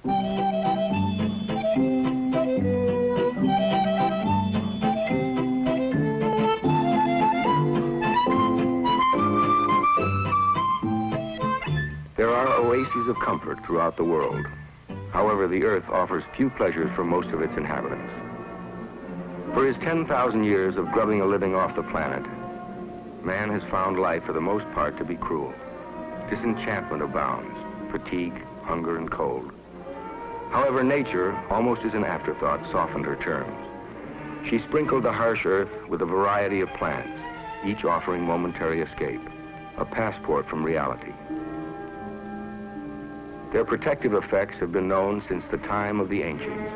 There are oases of comfort throughout the world. However, the Earth offers few pleasures for most of its inhabitants. For his 10,000 years of grubbing a living off the planet, man has found life for the most part to be cruel. Disenchantment abounds, fatigue, hunger, and cold. However, nature, almost as an afterthought, softened her terms. She sprinkled the harsh earth with a variety of plants, each offering momentary escape, a passport from reality. Their protective effects have been known since the time of the ancients.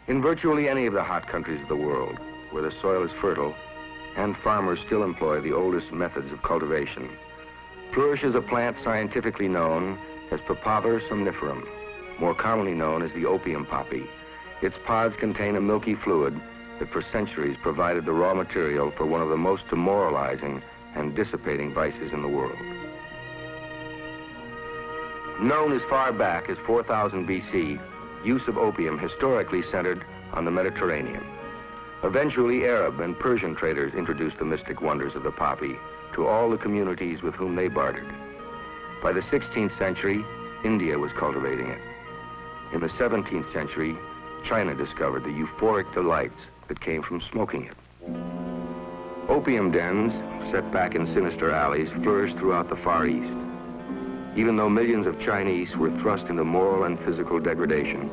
In virtually any of the hot countries of the world, where the soil is fertile, and farmers still employ the oldest methods of cultivation, flourishes a plant scientifically known as Papaver somniferum, more commonly known as the opium poppy. Its pods contain a milky fluid that for centuries provided the raw material for one of the most demoralizing and dissipating vices in the world. Known as far back as 4000 BC, use of opium historically centered on the Mediterranean. Eventually, Arab and Persian traders introduced the mystic wonders of the poppy to all the communities with whom they bartered. By the 16th century, India was cultivating it. In the 17th century, China discovered the euphoric delights that came from smoking it. Opium dens, set back in sinister alleys, flourished throughout the Far East. Even though millions of Chinese were thrust into moral and physical degradation,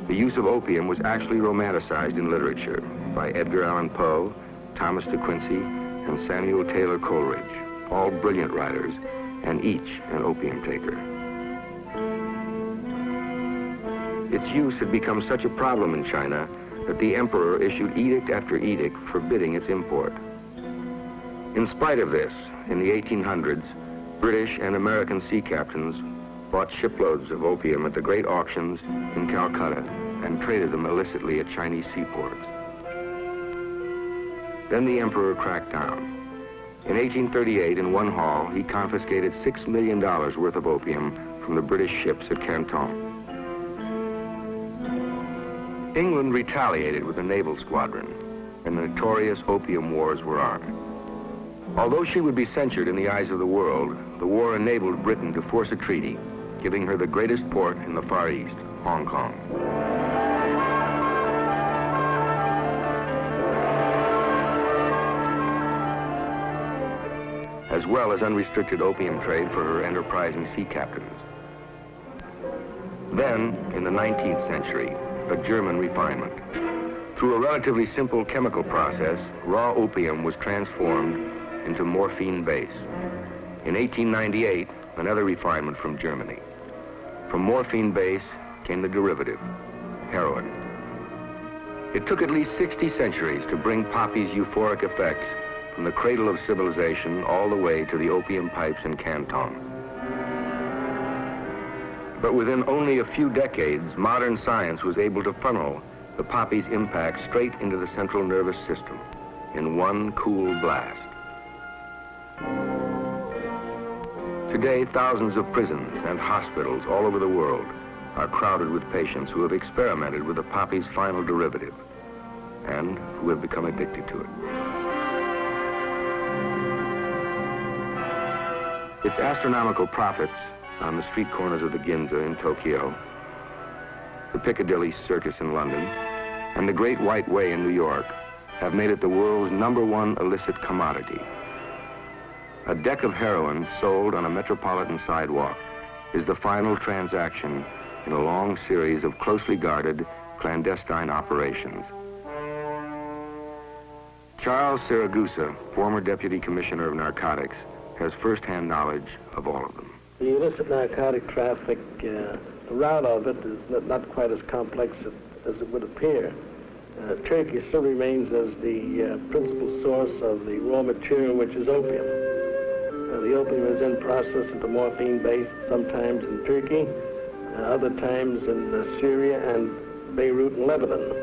the use of opium was actually romanticized in literature by Edgar Allan Poe, Thomas de Quincey, and Samuel Taylor Coleridge, all brilliant writers, and each an opium taker. Its use had become such a problem in China that the emperor issued edict after edict forbidding its import. In spite of this, in the 1800s, British and American sea captains bought shiploads of opium at the great auctions in Calcutta and traded them illicitly at Chinese seaports. Then the emperor cracked down. In 1838, in one haul, he confiscated $6 million worth of opium from the British ships at Canton. England retaliated with a naval squadron, and the notorious opium wars were on. Although she would be censured in the eyes of the world, the war enabled Britain to force a treaty, giving her the greatest port in the Far East, Hong Kong. As well as unrestricted opium trade for her enterprising sea captains. Then, in the 19th century, a German refinement. Through a relatively simple chemical process, raw opium was transformed into morphine base. In 1898, another refinement from Germany. From morphine base came the derivative, heroin. It took at least 60 centuries to bring poppy's euphoric effects from the cradle of civilization all the way to the opium pipes in Canton. But within only a few decades, modern science was able to funnel the poppy's impact straight into the central nervous system in one cool blast. Today, thousands of prisons and hospitals all over the world are crowded with patients who have experimented with the poppy's final derivative and who have become addicted to it. Its astronomical profits on the street corners of the Ginza in Tokyo, the Piccadilly Circus in London, and the Great White Way in New York have made it the world's #1 illicit commodity. A deck of heroin sold on a metropolitan sidewalk is the final transaction in a long series of closely guarded, clandestine operations. Charles Saragusa, former Deputy Commissioner of Narcotics, has first-hand knowledge of all of them. The illicit narcotic traffic, the route of it is not quite as complex as it would appear. Turkey still remains as the principal source of the raw material, which is opium. The opium is then processed into morphine base, sometimes in Turkey, other times in Syria and Beirut and Lebanon.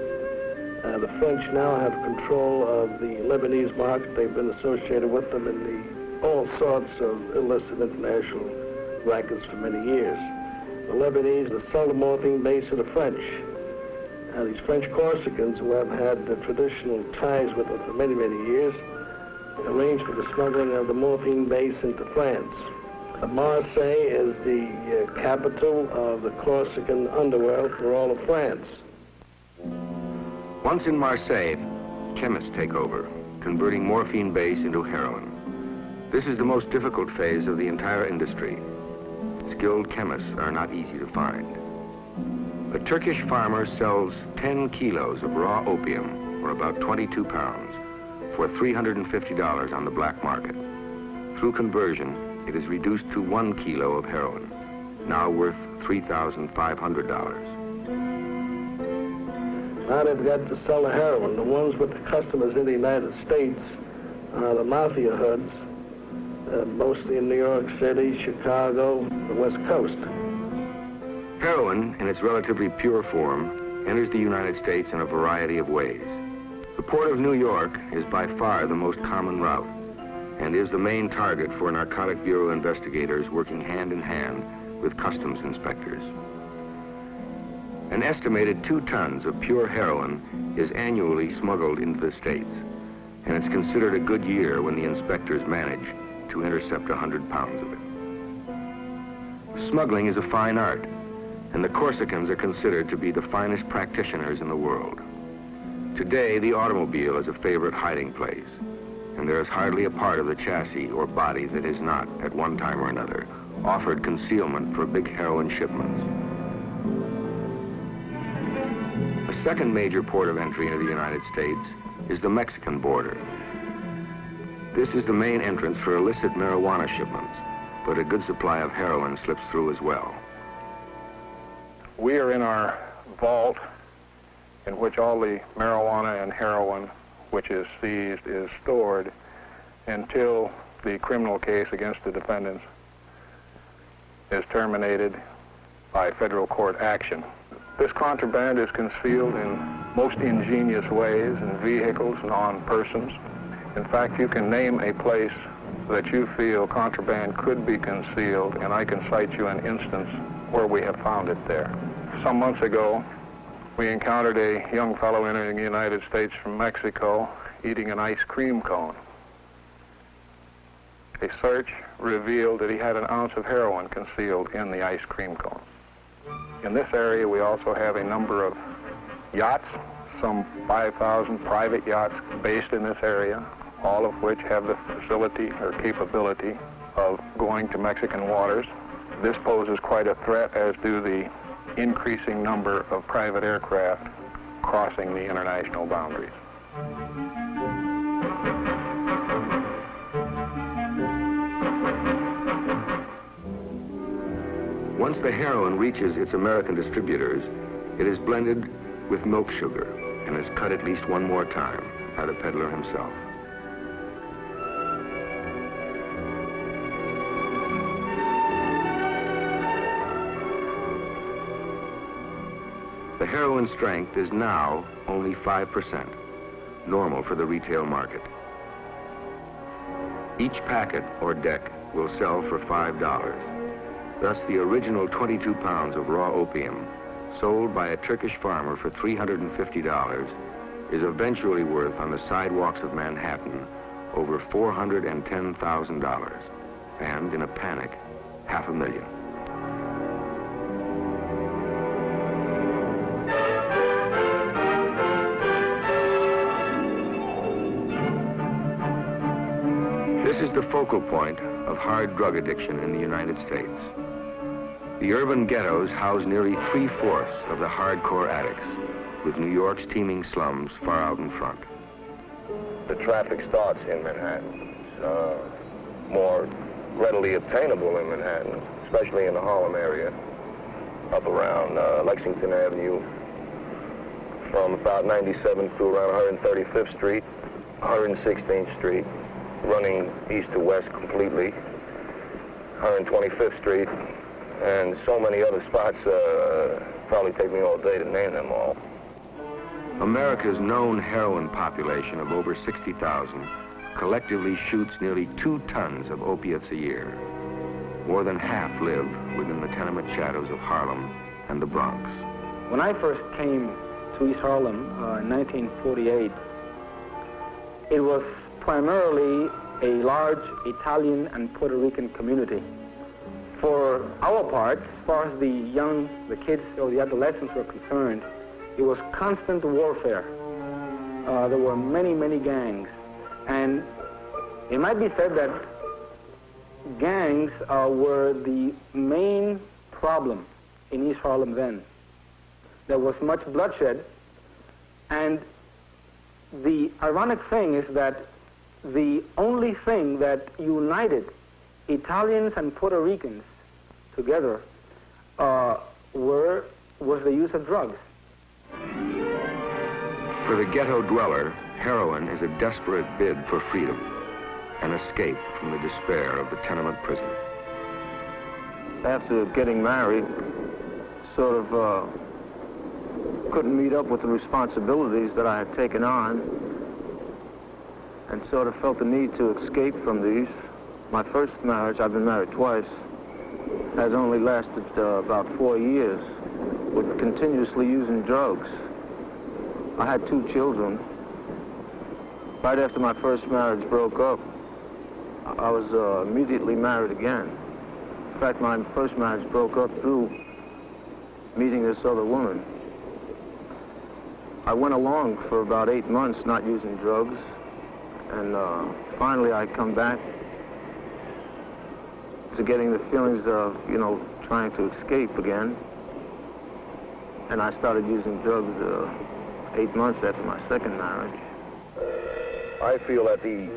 The French now have control of the Lebanese market. They've been associated with them in all sorts of illicit international rackets for many years. The Lebanese sell the morphine base to the French. These French Corsicans, who have had traditional ties with them for many, many years, arranged for the smuggling of the morphine base into France. Marseille is the capital of the Corsican underworld for all of France. Once in Marseille, chemists take over, converting morphine base into heroin. This is the most difficult phase of the entire industry. Skilled chemists are not easy to find. A Turkish farmer sells 10 kilos of raw opium, or about 22 pounds, for $350 on the black market. Through conversion, it is reduced to 1 kilo of heroin, now worth $3,500. Now they've got to sell the heroin. The ones with the customers in the United States are the mafia hoods, mostly in New York City, Chicago, the West Coast. Heroin, in its relatively pure form, enters the United States in a variety of ways. The port of New York is by far the most common route and is the main target for Narcotic Bureau investigators working hand in hand with customs inspectors. An estimated 2 tons of pure heroin is annually smuggled into the States, and it's considered a good year when the inspectors manage to intercept 100 pounds of it. Smuggling is a fine art, and the Corsicans are considered to be the finest practitioners in the world. Today, the automobile is a favorite hiding place, and there is hardly a part of the chassis or body that is not, at one time or another, offered concealment for big heroin shipments. A second major port of entry into the United States is the Mexican border. This is the main entrance for illicit marijuana shipments, but a good supply of heroin slips through as well. We are in our vault in which all the marijuana and heroin which is seized is stored until the criminal case against the defendants is terminated by federal court action. This contraband is concealed in most ingenious ways in vehicles and on persons. In fact, you can name a place that you feel contraband could be concealed, and I can cite you an instance where we have found it there. Some months ago, we encountered a young fellow entering the United States from Mexico eating an ice cream cone. A search revealed that he had an ounce of heroin concealed in the ice cream cone. In this area, we also have a number of yachts, some 5,000 private yachts based in this area, all of which have the facility or capability of going to Mexican waters. This poses quite a threat, as do the increasing number of private aircraft crossing the international boundaries. Once the heroin reaches its American distributors, it is blended with milk sugar and is cut at least one more time by the peddler himself. The heroin strength is now only 5%, normal for the retail market. Each packet or deck will sell for $5. Thus, the original 22 pounds of raw opium, sold by a Turkish farmer for $350, is eventually worth on the sidewalks of Manhattan over $410,000, and in a panic, $500,000. This is the focal point of hard drug addiction in the United States. The urban ghettos house nearly 3/4 of the hardcore addicts, with New York's teeming slums far out in front. The traffic starts in Manhattan. More readily obtainable in Manhattan, especially in the Harlem area, up around Lexington Avenue, from about 97th to around 135th Street, 116th Street, running east to west completely, 125th Street, and so many other spots. Probably take me all day to name them all. America's known heroin population of over 60,000 collectively shoots nearly 2 tons of opiates a year. More than half live within the tenement shadows of Harlem and the Bronx. When I first came to East Harlem in 1948, it was primarily a large Italian and Puerto Rican community. For our part, as far as the kids or the adolescents were concerned, it was constant warfare. There were many, many gangs. And it might be said that gangs were the main problem in East Harlem then. There was much bloodshed, and the ironic thing is that the only thing that united Italians and Puerto Ricans together was the use of drugs. For the ghetto dweller, heroin is a desperate bid for freedom, an escape from the despair of the tenement prison. After getting married, sort of couldn't meet up with the responsibilities that I had taken on, and sort of felt the need to escape from these. My first marriage, I've been married twice, has only lasted about 4 years, with continuously using drugs. I had 2 children. Right after my first marriage broke up, I was immediately married again. In fact, my first marriage broke up through meeting this other woman. I went along for about 8 months not using drugs, and finally I come back to getting the feelings of, trying to escape again. And I started using drugs 8 months after my second marriage. I feel that the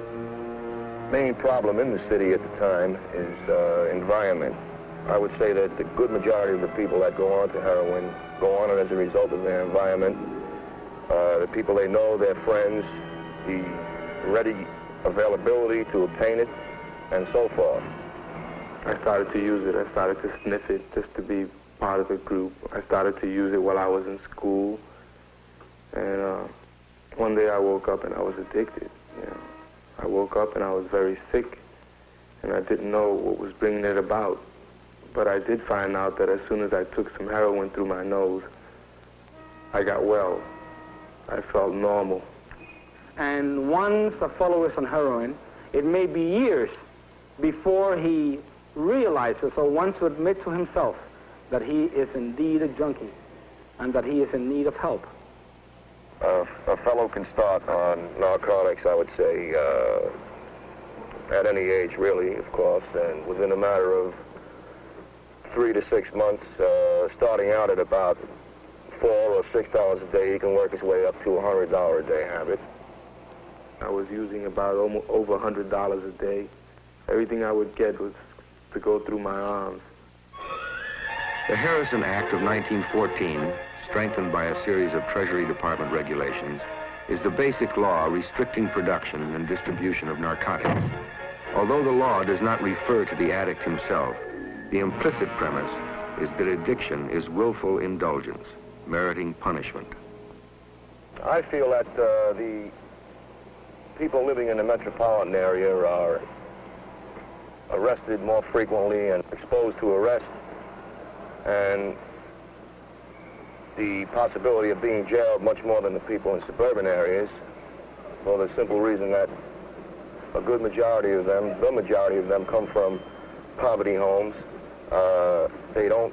main problem in the city at the time is environment. I would say that the good majority of the people that go on to heroin go on it as a result of their environment. The people they know, their friends, the ready availability to obtain it, and so forth. I started to use it. I started to sniff it just to be part of a group. I started to use it while I was in school. And one day I woke up and I was addicted. I woke up and I was very sick, and I didn't know what was bringing it about. But I did find out that as soon as I took some heroin through my nose, I got well. I felt normal. And once a fellow is on heroin, it may be years before he realizes or wants to admit to himself that he is indeed a junkie and that he is in need of help. A fellow can start on narcotics, I would say, at any age, really, of course, and within a matter of 3 to 6 months, starting out at about $4 or $6 a day, he can work his way up to a $100 a day habit. I was using about over $100 a day. Everything I would get was to go through my arms. The Harrison Act of 1914, strengthened by a series of Treasury Department regulations, is the basic law restricting production and distribution of narcotics. Although the law does not refer to the addict himself, the implicit premise is that addiction is willful indulgence, meriting punishment. I feel that the people living in the metropolitan area are arrested more frequently and exposed to arrest, and the possibility of being jailed much more than the people in suburban areas, for the simple reason that a good majority of them, the majority of them, come from poverty homes. They don't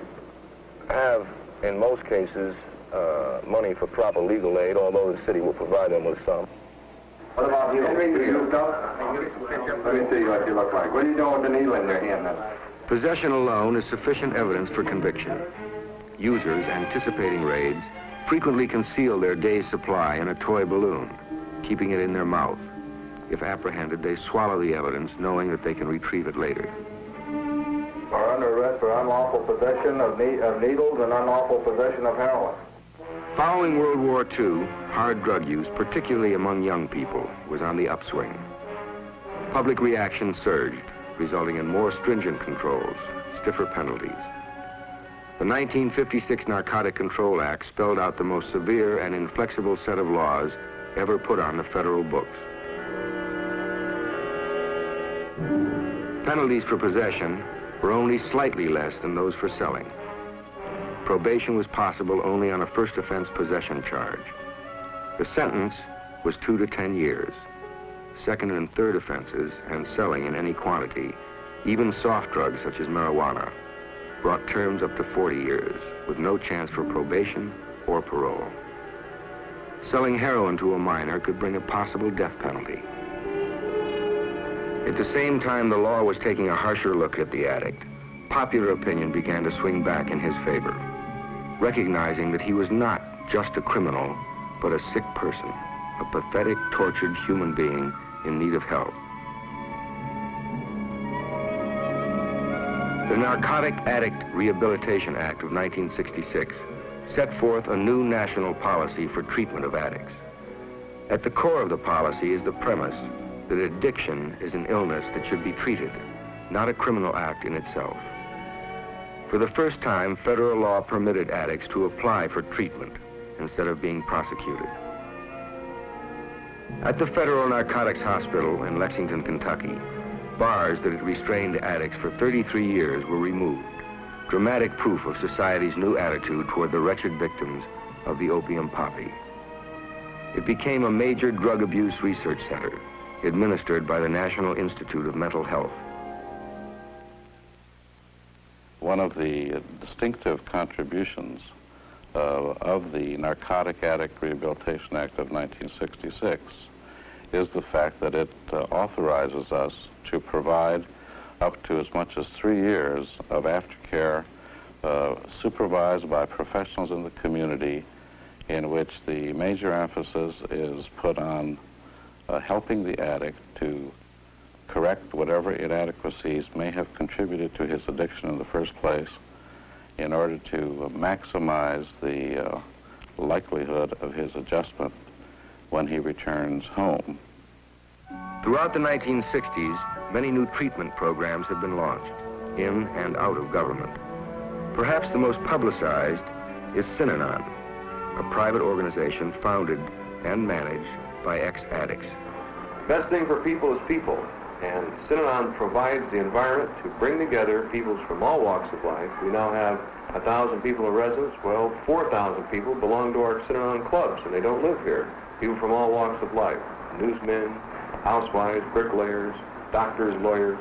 have, in most cases, money for proper legal aid, although the city will provide them with some. What about you? Let me see what you look like. What are you doing with the needle in your hand then? Possession alone is sufficient evidence for conviction. Users, anticipating raids, frequently conceal their day's supply in a toy balloon, keeping it in their mouth. If apprehended, they swallow the evidence, knowing that they can retrieve it later. Are under arrest for unlawful possession of needles and unlawful possession of heroin. Following World War II, hard drug use, particularly among young people, was on the upswing. Public reaction surged, resulting in more stringent controls, stiffer penalties. The 1956 Narcotic Control Act spelled out the most severe and inflexible set of laws ever put on the federal books. Penalties for possession were only slightly less than those for selling. Probation was possible only on a first offense possession charge. The sentence was 2 to 10 years. Second and third offenses and selling in any quantity, even soft drugs such as marijuana, brought terms up to 40 years with no chance for probation or parole. Selling heroin to a minor could bring a possible death penalty. At the same time the law was taking a harsher look at the addict, popular opinion began to swing back in his favor, recognizing that he was not just a criminal, but a sick person, a pathetic, tortured human being in need of help. The Narcotic Addict Rehabilitation Act of 1966 set forth a new national policy for treatment of addicts. At the core of the policy is the premise that addiction is an illness that should be treated, not a criminal act in itself. For the first time, federal law permitted addicts to apply for treatment instead of being prosecuted. At the Federal Narcotics Hospital in Lexington, Kentucky, bars that had restrained addicts for 33 years were removed, dramatic proof of society's new attitude toward the wretched victims of the opium poppy. It became a major drug abuse research center, administered by the National Institute of Mental Health. One of the distinctive contributions of the Narcotic Addict Rehabilitation Act of 1966 is the fact that it authorizes us to provide up to as much as 3 years of aftercare supervised by professionals in the community, in which the major emphasis is put on helping the addict to correct whatever inadequacies may have contributed to his addiction in the first place, in order to maximize the likelihood of his adjustment when he returns home. Throughout the 1960s, many new treatment programs have been launched, in and out of government. Perhaps the most publicized is Synanon, a private organization founded and managed by ex-addicts. Best thing for people is people, and Synanon provides the environment to bring together peoples from all walks of life. We now have 1,000 people in residence. Well, 4,000 people belong to our Synanon clubs, and they don't live here. People from all walks of life, newsmen, housewives, bricklayers, doctors, lawyers,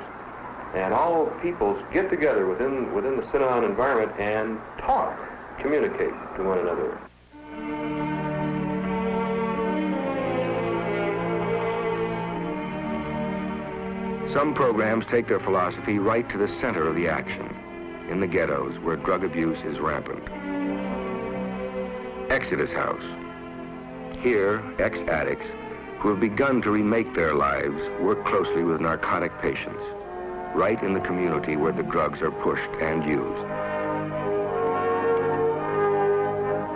and all peoples get together within the Synanon environment and talk, communicate to one another. Some programs take their philosophy right to the center of the action, in the ghettos where drug abuse is rampant. Exodus House. Here, ex-addicts who have begun to remake their lives work closely with narcotic patients, right in the community where the drugs are pushed and used.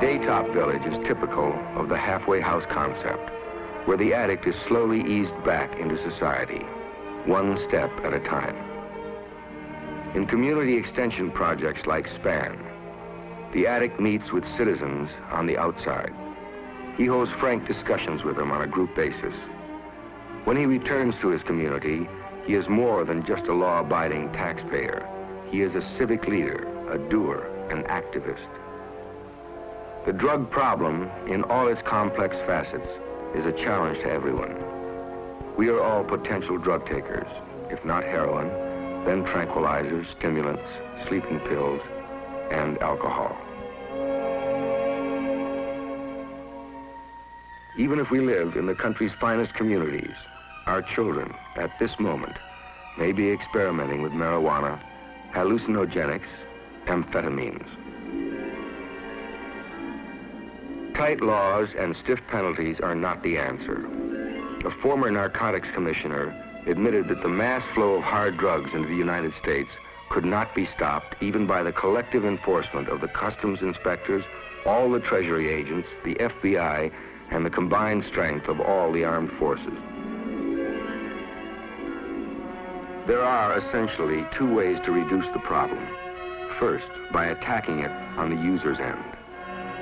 Daytop Village is typical of the halfway house concept, where the addict is slowly eased back into society, one step at a time. In community extension projects like SPAN, the addict meets with citizens on the outside. He holds frank discussions with them on a group basis. When he returns to his community, he is more than just a law-abiding taxpayer. He is a civic leader, a doer, an activist. The drug problem, in all its complex facets, is a challenge to everyone. We are all potential drug takers, if not heroin, then tranquilizers, stimulants, sleeping pills, and alcohol. Even if we live in the country's finest communities, our children, at this moment, may be experimenting with marijuana, hallucinogenics, amphetamines. Tight laws and stiff penalties are not the answer. A former narcotics commissioner admitted that the mass flow of hard drugs into the United States could not be stopped even by the collective enforcement of the customs inspectors, all the Treasury agents, the FBI, and the combined strength of all the armed forces. There are essentially two ways to reduce the problem. First, by attacking it on the user's end.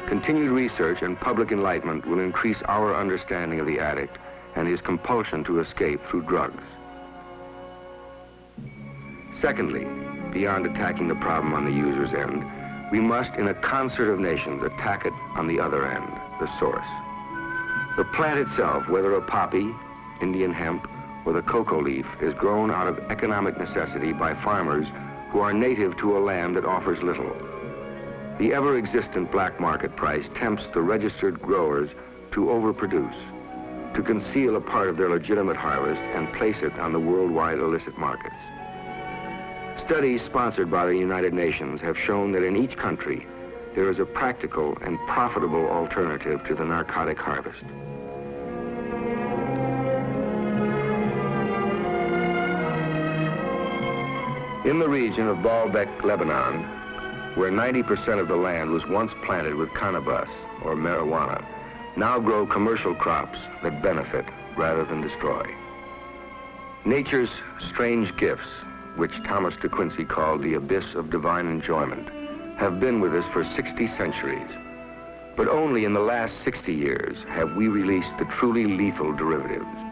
Continued research and public enlightenment will increase our understanding of the addict and his compulsion to escape through drugs. Secondly, beyond attacking the problem on the user's end, we must, in a concert of nations, attack it on the other end, the source. The plant itself, whether a poppy, Indian hemp, or the cocoa leaf, is grown out of economic necessity by farmers who are native to a land that offers little. The ever-existent black market price tempts the registered growers to overproduce, to conceal a part of their legitimate harvest and place it on the worldwide illicit markets. Studies sponsored by the United Nations have shown that in each country, there is a practical and profitable alternative to the narcotic harvest. In the region of Baalbek, Lebanon, where 90% of the land was once planted with cannabis, or marijuana, now grow commercial crops that benefit rather than destroy. Nature's strange gifts, which Thomas de Quincey called the abyss of divine enjoyment, have been with us for 60 centuries. But only in the last 60 years have we released the truly lethal derivatives.